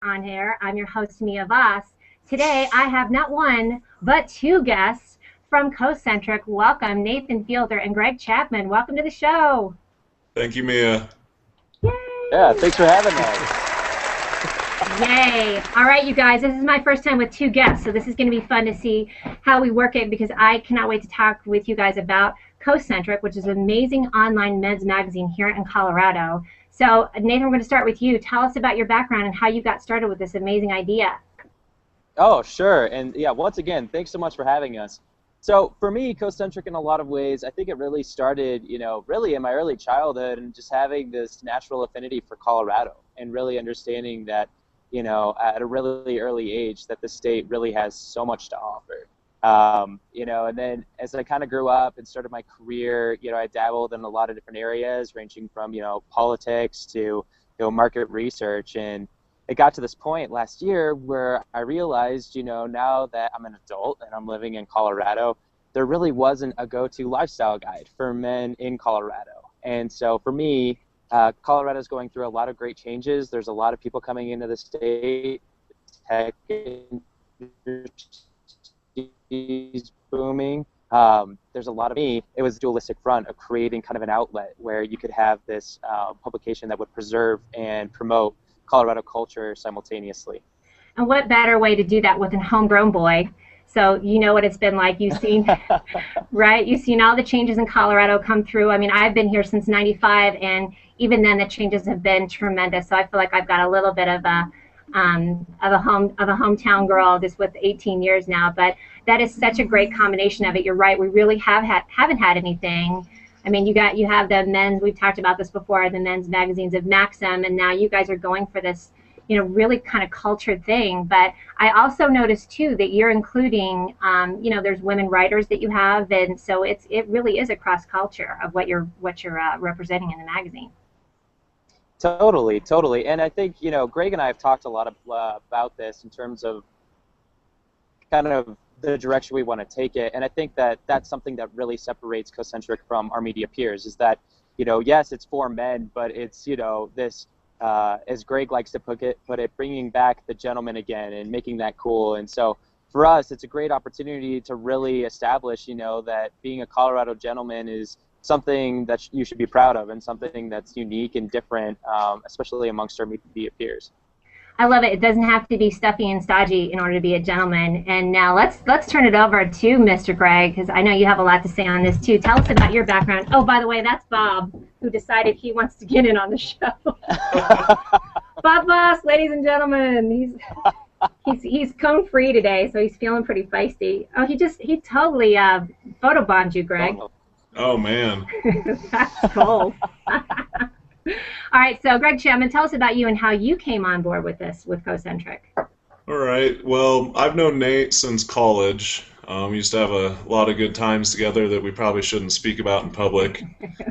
on here. I'm your host, Mia Voss. Today, I have not one, but two guests from COcentric. Welcome, Nathan Fielder and Greg Chapman. Welcome to the show. Thank you, Mia. Yay! Yeah, thanks for having us. Yay. All right, you guys, this is my first time with two guests, so this is going to be fun to see how we work it because I cannot wait to talk with you guys about COcentric, which is an amazing online men's magazine here in Colorado. So, Nathan, we're going to start with you. Tell us about your background and how you got started with this amazing idea. Oh, sure. And yeah, once again, thanks so much for having us. So for me, COcentric in a lot of ways, I think it really started, really in my early childhood and just having this natural affinity for Colorado and really understanding that, at a really early age that the state really has so much to offer. And then as I kind of grew up and started my career, I dabbled in a lot of different areas ranging from, politics to, market research. And it got to this point last year where I realized, now that I'm an adult and I'm living in Colorado, there really wasn't a go-to lifestyle guide for men in Colorado. And so for me, Colorado is going through a lot of great changes. There's a lot of people coming into the state. Tech industry booming. There's a lot of me. It was a dualistic front of creating kind of an outlet where you could have this publication that would preserve and promote Colorado culture simultaneously. And what better way to do that with a homegrown boy? So you know what it's been like. You've seen, right? You've seen all the changes in Colorado come through. I mean, I've been here since '95, and even then the changes have been tremendous. So I feel like I've got a little bit of a hometown girl just with 18 years now. But that is such a great combination of it. You're right. We really haven't had anything. I mean, you have the men's. We've talked about this before. The men's magazines of Maxim, and now you guys are going for this, really kind of cultured thing. But I also noticed too that you're including, there's women writers that you have, and so it really is a cross culture of what you're representing in the magazine. Totally. And I think, Greg and I have talked a lot about this in terms of kind of the direction we want to take it. And I think that that's something that really separates COcentric from our media peers is that, yes, it's for men, but it's, this, as Greg likes to put it, bringing back the gentleman again and making that cool. And so for us, it's a great opportunity to really establish, that being a Colorado gentleman is something that you should be proud of and something that's unique and different, especially amongst our media peers. I love it. It doesn't have to be stuffy and stodgy in order to be a gentleman. And now let's turn it over to Mr. Greg, because I know you have a lot to say on this too. Tell us about your background. Oh, by the way, that's Bob, who decided he wants to get in on the show. Bob Voss, ladies and gentlemen, he's cone free today, so he's feeling pretty feisty. Oh, he totally photobombed you, Greg. Oh man. That's cold. All right, so Greg Chapman, tell us about you and how you came on board with this, with COcentric. All right. Well, I've known Nate since college. We used to have a lot of good times together that we probably shouldn't speak about in public.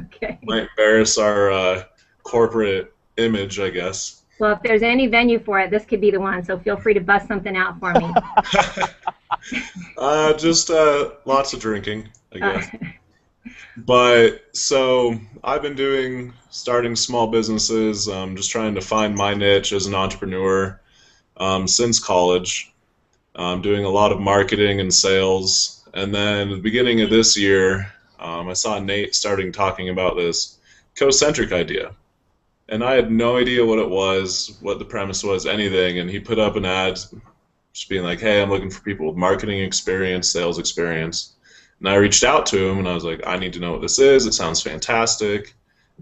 Okay. Might embarrass our corporate image, I guess. Well, if there's any venue for it, this could be the one, so feel free to bust something out for me. Just lots of drinking, I guess. But so I've been starting small businesses, just trying to find my niche as an entrepreneur since college. Doing a lot of marketing and sales. And then at the beginning of this year, I saw Nate starting talking about this COcentric idea. And I had no idea what it was, what the premise was, anything. And he put up an ad just being like, hey, I'm looking for people with marketing experience, sales experience. And I reached out to him, and I was like, I need to know what this is. It sounds fantastic.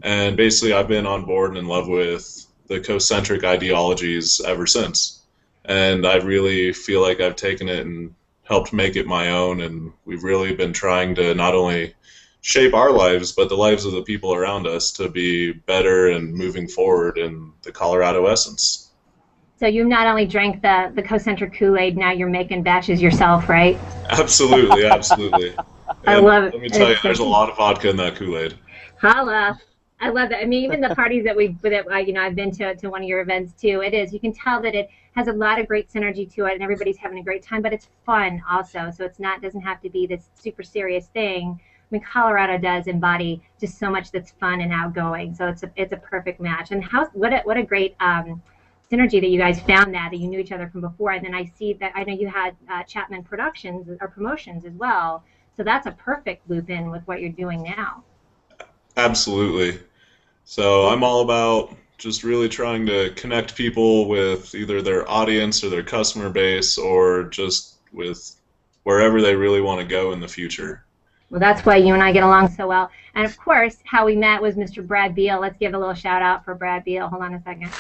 And basically, I've been on board and in love with the COcentric ideologies ever since. And I really feel like I've taken it and helped make it my own. And we've really been trying to not only shape our lives, but the lives of the people around us to be better and moving forward in the Colorado essence. So you not only drank the COcentric Kool-Aid, now you're making batches yourself, right? Absolutely, absolutely. I love it. Let me tell you, there's a lot of vodka in that Kool-Aid. Holla. I love that. I mean, even the parties that I've been to one of your events too. It is. You can tell that it has a lot of great synergy to it, and everybody's having a great time. But it's fun also. So doesn't have to be this super serious thing. I mean, Colorado does embody just so much that's fun and outgoing. So it's a perfect match. And what a great synergy that you guys found that you knew each other from before. And then I see that I know you had Chapman Productions or promotions as well. So that's a perfect loop in with what you're doing now. Absolutely. So I'm all about just really trying to connect people with either their audience or their customer base, or just with wherever they really want to go in the future. Well, that's why you and I get along so well. And of course, how we met was Mr. Brad Beal. Let's give a little shout out for Brad Beal. Hold on a second.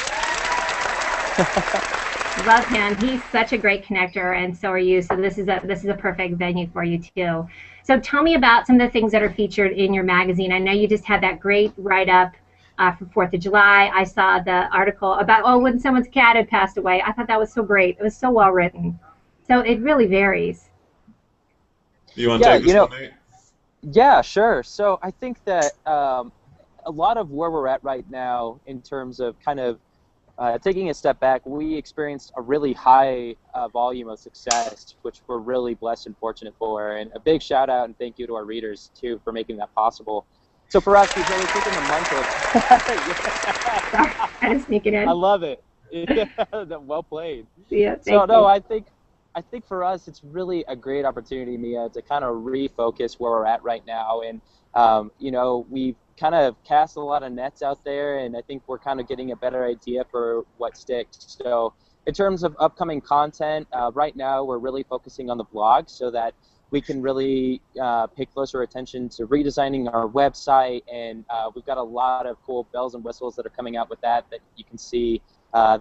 Love him. He's such a great connector, and so are you. So this is a perfect venue for you too. So tell me about some of the things that are featured in your magazine. I know you just had that great write-up for 4th of July. I saw the article about when someone's cat had passed away. I thought that was so great. It was so well written. So it really varies. You want to take this one, Nate? Yeah, sure. So I think that a lot of where we're at right now in terms of kind of taking a step back, we experienced a really high volume of success, which we're really blessed and fortunate for. And a big shout out and thank you to our readers, too, for making that possible. So for us, we've really taken a month of... Sorry, I just sneak it in. I love it. Well played. Yeah, so, no, I think for us, it's really a great opportunity, Mia, to kind of refocus where we're at right now. And, you know, we've kind of cast a lot of nets out there, and I think we're kind of getting a better idea for what sticks. So in terms of upcoming content, right now we're really focusing on the blog so that we can really pay closer attention to redesigning our website, and we've got a lot of cool bells and whistles that are coming out with that you can see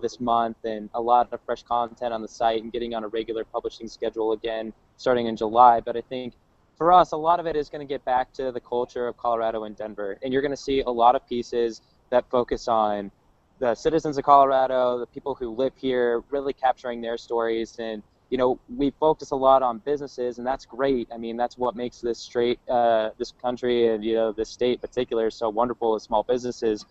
this month, and a lot of fresh content on the site and getting on a regular publishing schedule again starting in July. But I think for us, a lot of it is going to get back to the culture of Colorado and Denver, and you're going to see a lot of pieces that focus on the citizens of Colorado, the people who live here, really capturing their stories. And you know, we focus a lot on businesses, and that's great. I mean, that's what makes this this country and, you know, this state in particular so wonderful is small businesses.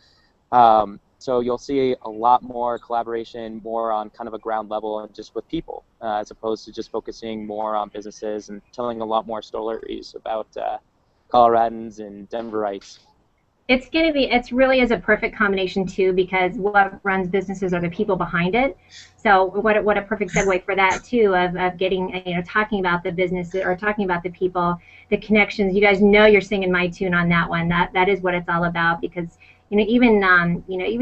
So you'll see a lot more collaboration, more on kind of a ground level and just with people, as opposed to just focusing more on businesses and telling a lot more stories about Coloradans and Denverites. It's really is a perfect combination too, because what runs businesses are the people behind it. So what a perfect segue for that too, of getting, you know, talking about the business or talking about the people, the connections. You guys know you're singing my tune on that one. That is what it's all about, because you know, even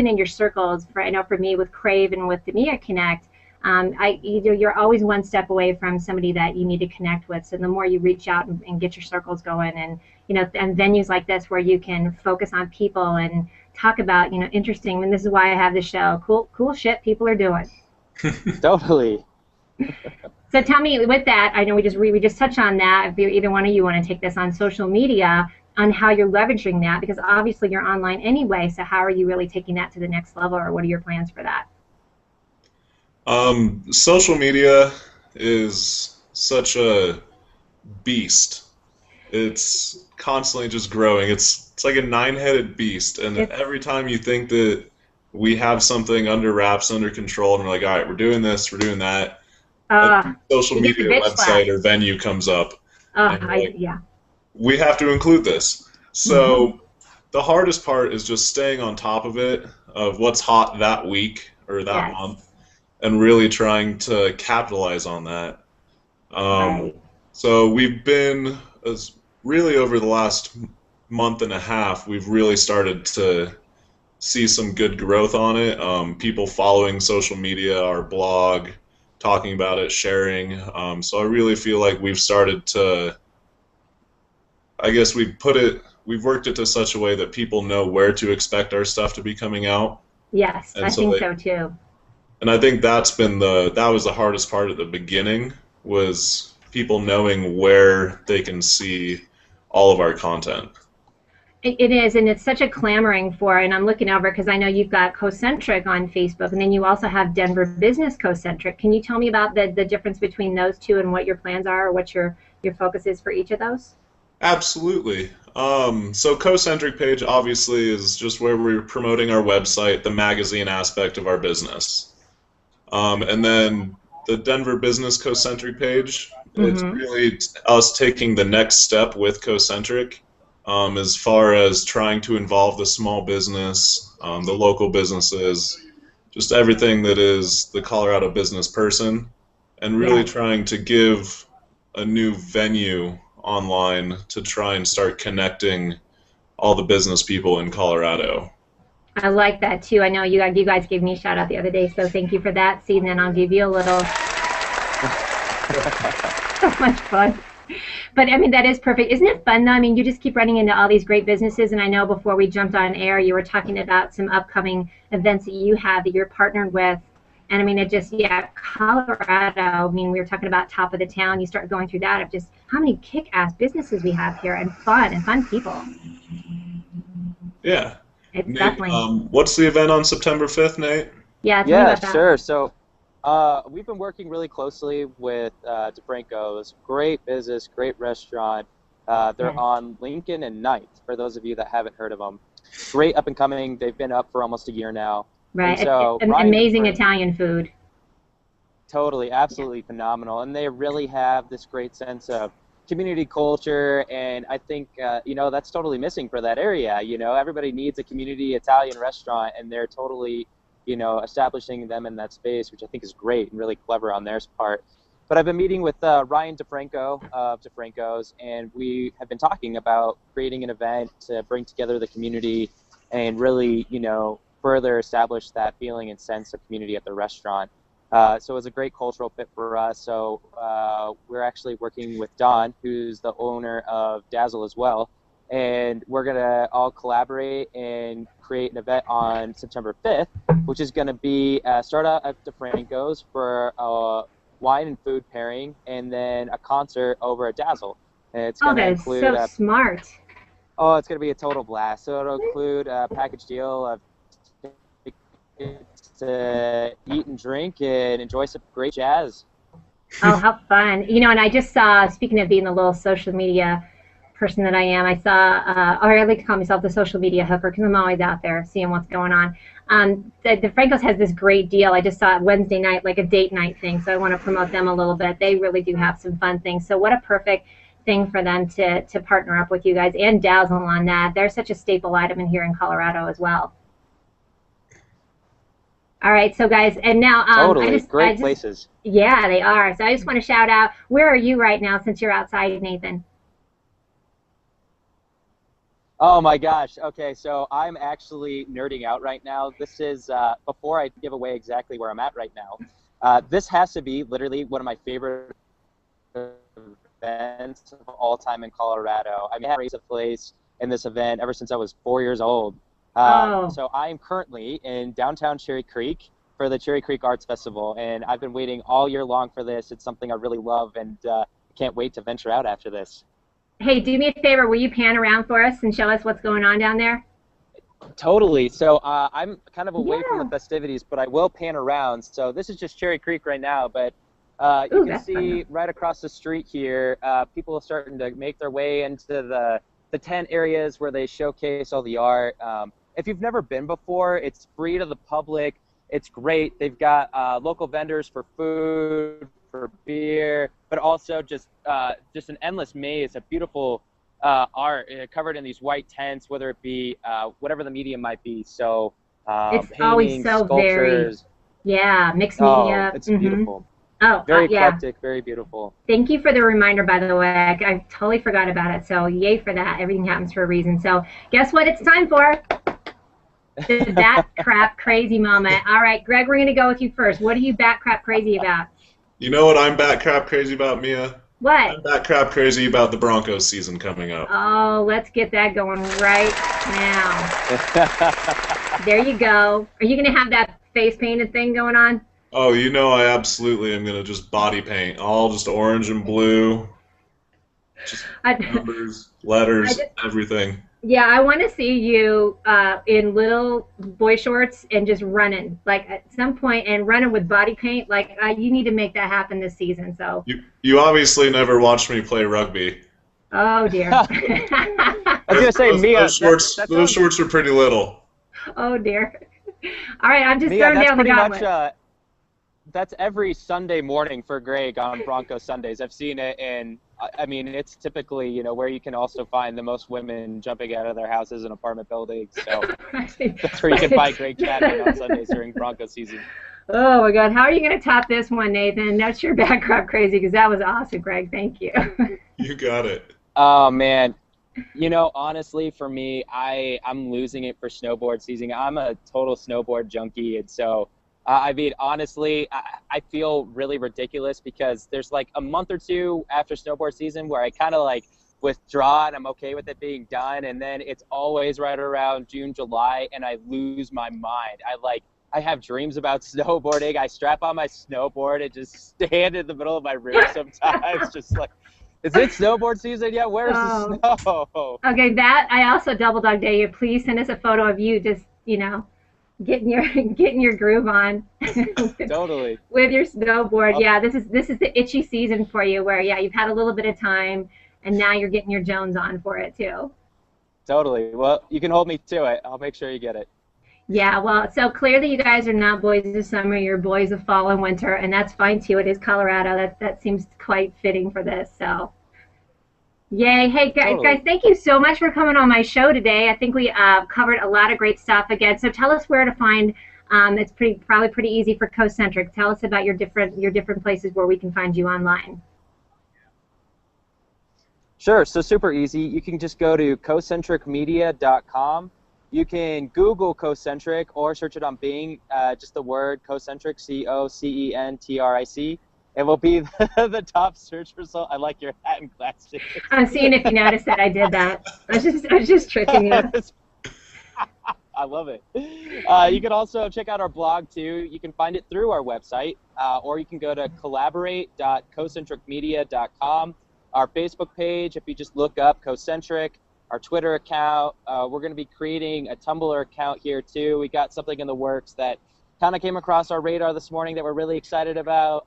in your circles, I know for me with Crave and with the Mia Connect, you're always one step away from somebody that you need to connect with. So the more you reach out and get your circles going, and you know, and venues like this where you can focus on people and talk about, you know, interesting. And this is why I have the show. Cool shit people are doing. Totally. So tell me, with that, I know we just touched on that. If either one of you want to take this on social media, on how you're leveraging that, because obviously you're online anyway. So how are you really taking that to the next level, or what are your plans for that? Social media is such a beast. It's constantly just growing. It's like a 9-headed beast, and every time you think that we have something under wraps, under control, and we're like, all right, we're doing this, we're doing that, social media website or venue comes up. Yeah. We have to include this. So the hardest part is just staying on top of it, of what's hot that week or that month, and really trying to capitalize on that. So we've been, really over the last month and a half, we've really started to see some good growth on it. People following social media, our blog, talking about it, sharing. So I really feel like we've started to, I guess we've worked it to such a way that people know where to expect our stuff to be coming out. Yes, and I think so too. And I think that was the hardest part at the beginning, was people knowing where they can see all of our content. It is, and it's such a clamoring for, and I'm looking over because I know you've got COcentric on Facebook, and then you also have Denver Business COcentric. Can you tell me about the difference between those two and what your plans are, or what your focus is for each of those? Absolutely. So COcentric page obviously is just where we're promoting our website, the magazine aspect of our business. And then the Denver Business COcentric page, it's really us taking the next step with COcentric, as far as trying to involve the small business, the local businesses, just everything that is the Colorado business person, and really Yeah. trying to give a new venue online to try and start connecting all the business people in Colorado. I like that too. I know you guys gave me a shout out the other day, so thank you for that. See, and then I'll give you a little. So much fun. But I mean, that is perfect. Isn't it fun though? I mean, you just keep running into all these great businesses, and I know before we jumped on air, you were talking about some upcoming events that you have that you're partnered with. And I mean, it just, yeah, Colorado, I mean, we were talking about top of the town. You start going through that of just how many kick-ass businesses we have here and fun people. Yeah. It's Nate, definitely. what's the event on September 5th, Nate? Yeah, tell me Yeah, about that. sure. So we've been working really closely with DeFranco's. Great business, great restaurant. They're Yeah. on Lincoln and Ninth, for those of you that haven't heard of them. Great up and coming. They've been up for almost a year now. Right. And so Ryan Amazing DeFranco, Italian food. totally, absolutely phenomenal. And they really have this great sense of community culture. And I think, that's totally missing for that area. Everybody needs a community Italian restaurant, and they're totally, establishing them in that space, which I think is great and really clever on their part. But I've been meeting with Ryan DeFranco of DeFranco's, and we have been talking about creating an event to bring together the community and really, further establish that feeling and sense of community at the restaurant. So it was a great cultural fit for us. So we're actually working with Don, who's the owner of Dazzle as well, and we're going to all collaborate and create an event on September 5th, which is going to be start out at DeFranco's for a wine and food pairing, and then a concert over at Dazzle. And it's going to That is include so smart. it's going to be a total blast. So it'll include a package deal of to eat and drink and enjoy some great jazz. Oh, how fun. And I just saw, speaking of being the little social media person that I am, I saw, or I like to call myself the social media hooker because I'm always out there seeing what's going on. The Francos has this great deal. I just saw it Wednesday night, like a date night thing, so I want to promote them a little bit. They really do have some fun things. So what a perfect thing for them to partner up with you guys and Dazzle on that. They're such a staple item in here in Colorado as well. All right, so guys, and now Totally, great places. Yeah, they are. So I just want to shout out, where are you right now since you're outside, Nathan? Oh my gosh. Okay, so I'm actually nerding out right now. This is, before I give away exactly where I'm at right now, this has to be literally one of my favorite events of all time in Colorado. I mean, I have raised a place in this event ever since I was 4 years old. So I'm currently in downtown Cherry Creek for the Cherry Creek Arts Festival, and I've been waiting all year long for this. It's something I really love, and can't wait to venture out after this. Hey, do me a favor. Will you pan around for us and show us what's going on down there? Totally. So I'm kind of away from the festivities, but I will pan around. So this is just Cherry Creek right now, but you can see right across the street here, people are starting to make their way into the tent areas where they showcase all the art. If you've never been before, it's free to the public. It's great. They've got local vendors for food, for beer, but also just an endless maze of beautiful art covered in these white tents, whether it be whatever the medium might be. So it's paintings, always so sculptures. Mixed media. It's beautiful. Oh, very eclectic, very beautiful. Thank you for the reminder, by the way. I totally forgot about it. So yay for that. Everything happens for a reason. So guess what it's time for? The bat crap crazy moment. All right, Greg, we're going to go with you first. What are you bat crap crazy about? You know what I'm bat crap crazy about, Mia? What? I'm bat crap crazy about the Broncos season coming up. Oh, let's get that going right now. There you go. Are you going to have that face painted thing going on? Oh, I absolutely am going to just body paint, all just orange and blue, just numbers, letters, everything. Yeah, I want to see you in little boy shorts and just running, like at some point, and running with body paint. Like you need to make that happen this season. So you obviously never watched me play rugby. Oh dear. I was gonna say, Mia, those shorts are pretty little. Oh dear. All right, I'm just Mia, throwing down the gauntlet. That's every Sunday morning for Greg on Broncos Sundays. I've seen it in I mean, it's typically, you know, where you can also find the most women jumping out of their houses in apartment buildings. So that's where you can find Greg Chapman on Sundays during Broncos season. Oh my God, how are you going to top this one, Nathan? That's your backdrop crazy, because that was awesome, Greg. Thank you. You got it. Oh man, you know, honestly, for me, I'm losing it for snowboard season. I'm a total snowboard junkie, and so I mean, honestly, I feel really ridiculous because there's like a month or two after snowboard season where I kind of like withdraw and I'm okay with it being done, and then it's always right around June, July, and I lose my mind. I have dreams about snowboarding. I strap on my snowboard and just stand in the middle of my room sometimes, just like, is it snowboard season yet? Where's the snow? Okay, that I also double dog dare you. Please send us a photo of you just, you know, getting your groove on. Totally. With your snowboard. Yeah, this is the itchy season for you where, yeah, you've had a little bit of time and now you're getting your Jones on for it too. Totally. Well, you can hold me to it. I'll make sure you get it. Yeah, well, so clearly you guys are not boys of summer, you're boys of fall and winter, and that's fine too. It is Colorado. That seems quite fitting for this. So, yay! Hey guys, thank you so much for coming on my show today. I think we covered a lot of great stuff again. So tell us where to find. It's probably pretty easy for COcentric. Tell us about your different places where we can find you online. Sure. So super easy. You can just go to COcentricMedia.com. You can Google COcentric or search it on Bing, just the word COcentric, COcentric. It will be the top search result. I like your hat and glasses. I'm seeing if you noticed that I did that. I was just tricking you. I love it. You can also check out our blog too. You can find it through our website, or you can go to collaborate.cocentricmedia.com. Our Facebook page, if you just look up COcentric. Our Twitter account. We're going to be creating a Tumblr account here too. We got something in the works that kind of came across our radar this morning that we're really excited about.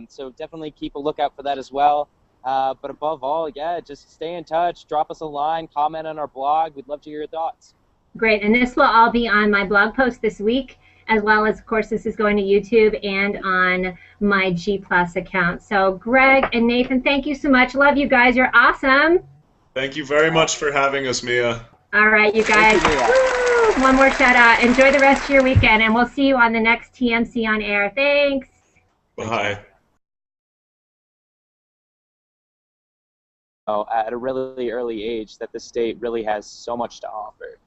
So definitely keep a lookout for that as well. But above all, yeah, just stay in touch. Drop us a line. Comment on our blog. We'd love to hear your thoughts. Great. And this will all be on my blog post this week, as well as, of course, this is going to YouTube and on my G+ account. So Greg and Nathan, thank you so much. Love you guys. You're awesome. Thank you very much for having us, Mia. All right, you guys. Woo! One more shout out. Enjoy the rest of your weekend, and we'll see you on the next TMC on air. Thanks. Bye. At a really early age, that the state really has so much to offer.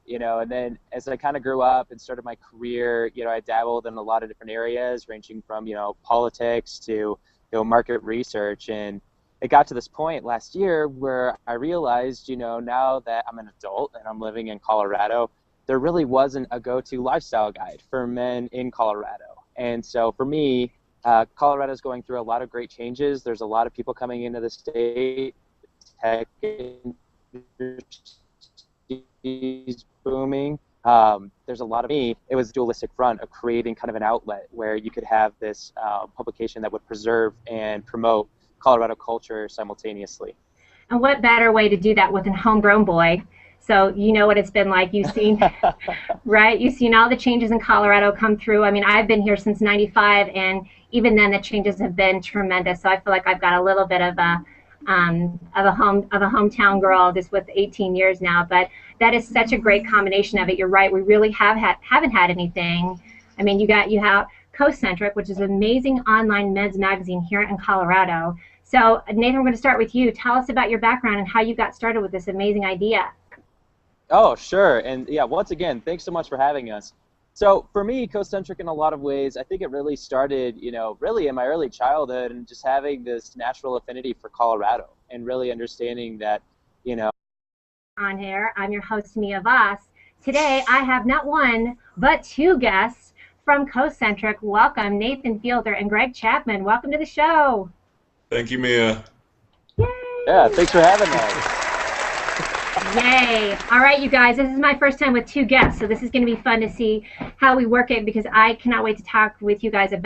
You know, and then as I kind of grew up and started my career, you know, I dabbled in a lot of different areas, ranging from, you know, politics to, you know, market research. And it got to this point last year where I realized, you know, now that I'm an adult and I'm living in Colorado, there really wasn't a go-to lifestyle guide for men in Colorado. And so for me, Colorado is going through a lot of great changes. There's a lot of people coming into the state. Tech is booming. There's a lot of me. It was a dualistic front of creating kind of an outlet where you could have this publication that would preserve and promote Colorado culture simultaneously. And what better way to do that with a homegrown boy? So you know what it's been like. You've seen, right? You've seen all the changes in Colorado come through. I mean, I've been here since '95, and even then the changes have been tremendous. So I feel like I've got a little bit of a hometown girl just with 18 years now. But that is such a great combination of it. You're right. We really haven't had anything. I mean, you have COcentric, which is an amazing online men's magazine here in Colorado. So, Nathan, we're going to start with you. Tell us about your background and how you got started with this amazing idea. Oh, sure. And yeah, once again, thanks so much for having us. So for me, COcentric in a lot of ways, I think it really started, you know, really in my early childhood and just having this natural affinity for Colorado and really understanding that, you know. On here, I'm your host, Mia Voss. Today, I have not one, but two guests from COcentric. Welcome, Nathan Fielder and Greg Chapman. Welcome to the show. Thank you, Mia. Yay. Yeah, thanks for having us. Yay. All right, you guys, this is my first time with two guests, so this is going to be fun to see how we work it because I cannot wait to talk with you guys about